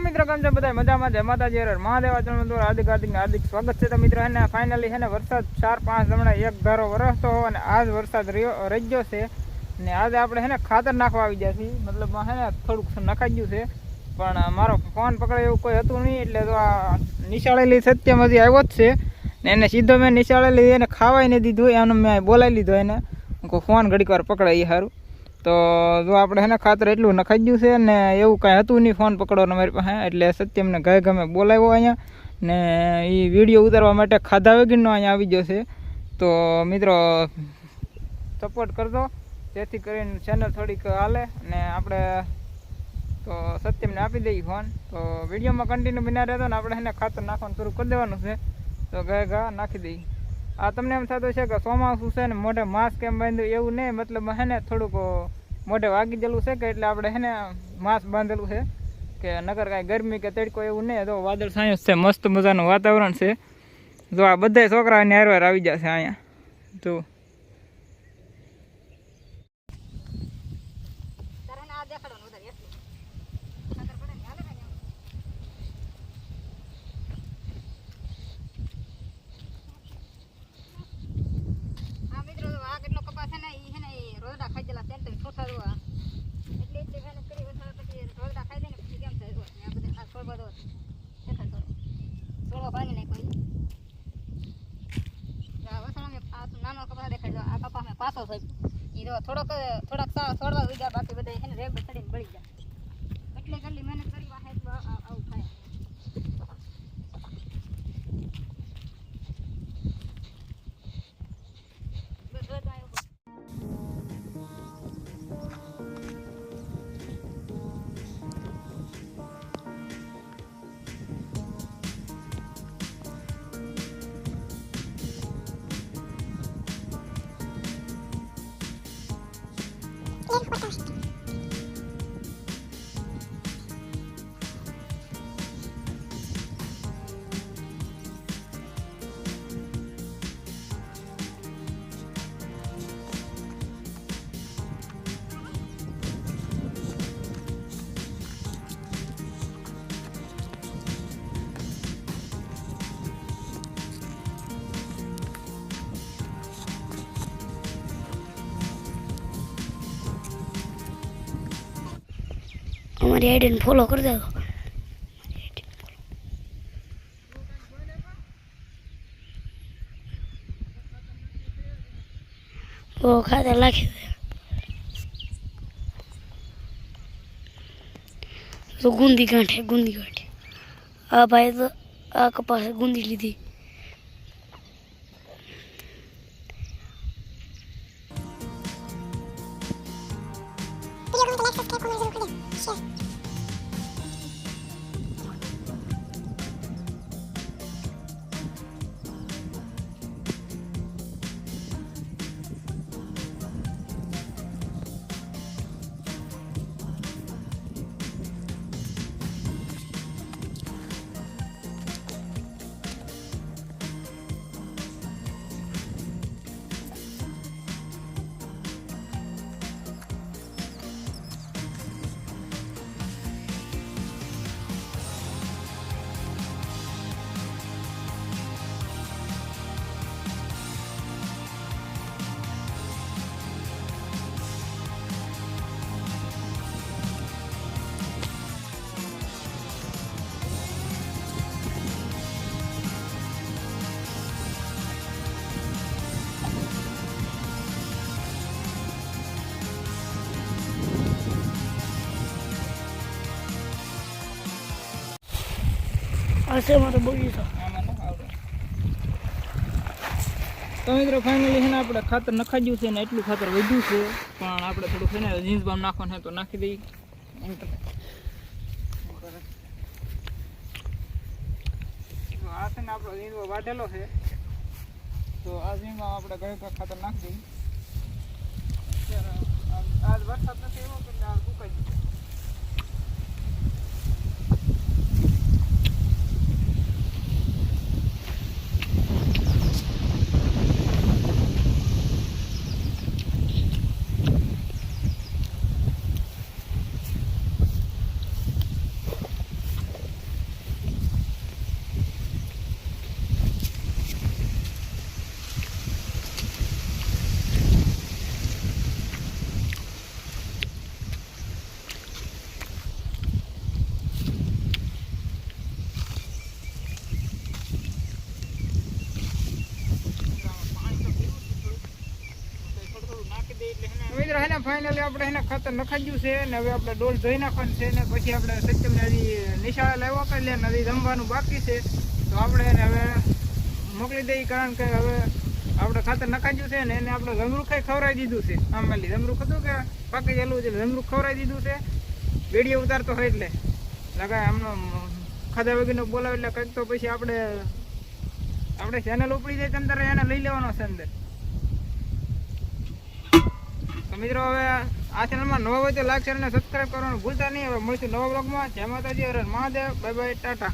મિત્રો કેમ છો બધા મજામાં? જય માતાજી, હર મહાદેવ. હાર્દિક સ્વાગત છે. તો મિત્રો હે ને ફાઇનલી હે ને વરસાદ 4-5 હમણાં એક ધારો વરસતો અને આજ વરસાદ રજ્યો છે ને આજે આપણે હે ને ખાતર નાખવા આવી ગયા છીએ. મતલબ હે ને થોડુંક નખાઈ ગયું છે પણ મારો ફોન પકડે એવું કોઈ હતું નહીં, એટલે તો આ નિશાળેલી સત્યમ હજી આવ્યો જ છે ને એને સીધો મેં નિશાળેલી એને ખાવાય નહીં દીધું, એનો મેં બોલાવી લીધો એને ફોન ઘડીક વાર પકડે એ સારું. તો જો આપણે હે ને ખાતર એટલું નખાઈ ગયું છે ને એવું કાંઈ હતું નહીં ફોન પકડવાનું મારી પાસે, એટલે સત્યમને ગાય ગમે બોલાવ્યો અહીંયા ને એ વિડીયો ઉતારવા માટે ખાધા વગરનો અહીંયા આવી ગયો છે. તો મિત્રો સપોર્ટ કરજો જેથી કરીને ચેનલ થોડીક હાલે ને આપણે તો સત્યમને આપી દઈએ ફોન. તો વિડીયોમાં કન્ટિન્યુ બના રહેતો ને આપણે એને ખાતર નાખવાનું શરૂ કરી દેવાનું છે. તો ઘા નાખી દઈએ. આ તમને એમ થતું છે કે ચોમાસું છે ને મોઢે માસ્ક કેમ બાંધ્યું, એવું નહીં. મતલબ હે ને થોડુંક મોઢે વાગી ગયેલું છે કે એટલે આપણે હે ને માસ્ક બાંધેલું છે કે નકર કાંઈ ગરમી કે તડકો એવું નહીં. તો વાદળ છાંયો છે, મસ્ત મજાનું વાતાવરણ છે. જો આ બધા છોકરાઓને હારવાર આવી જશે અહીંયા. જો પાછો થાય થોડાક છોડવા ઉગ્યા, બાકી બધા એને રેગ ચડીને બળી જાય. એટલે કેટલી મહેનત કરી આવું થાય. हमारी आईडी फॉलो कर दो. वो खाते लाखी तो गूंदी गांठ है, गूंदी गांठ. आ भाई तो आ कपास गूंदी ली थी. ऐसे हमारा बगीचा. તો મિત્રો ફાઇનલી છે ને આપણે ખાતર નખાઈ ગયું છે ને એટલું ખાતર વધ્યું છે, પણ આપણે થોડું છે ને જીન્સ બામ નાખવાનું છે તો નાખી દઈએ. આ છે ને આપણો જીન્સ વાઢેલો છે, તો આ જીન્સમાં આપણે ગયું ખાતર નાખી દઈએ. આજ વરસાદ નથી એવો એટલે આ સુકાઈ ગયું. હે ને ફાઇનલી આપણે એને ખાતર નખાઈ ગયું છે ને હવે આપણે ડોલ ધોઈ નાખવાનું છે ને પછી આપણે સત્યમને હજી નિશાળે લાવવા કરી લે ને હજી જમવાનું બાકી છે તો આપણે એને હવે મોકલી દઈએ કારણ કે હવે આપણે ખાતર નખાઈ ગયું છે ને એને આપણે જમરૂખ ખવડાવી દીધું છે આમ માલી જમરૂખ હતું કે પાકી ગયેલું છે જમરૂખ ખવડાવી દીધું છે વિડીયો ઉતારતો હોય એટલે લગાય આમનો ખાધા વગરનો બોલાવે એટલે કંઈક તો પછી આપણે ચેનલ ઉપડી જાય તેમ તારે એને લઈ લેવાનો છે અંદર. તો મિત્રો હવે આ ચેનલમાં નવા હોય તો લાઈક શેર અને સબસ્ક્રાઈબ કરવાનું ભૂલતા નહીં. હવે મળીશું નવા બ્લોગમાં. જય માતાજી, હર હર મહાદેવ, બાય બાય, ટાટા.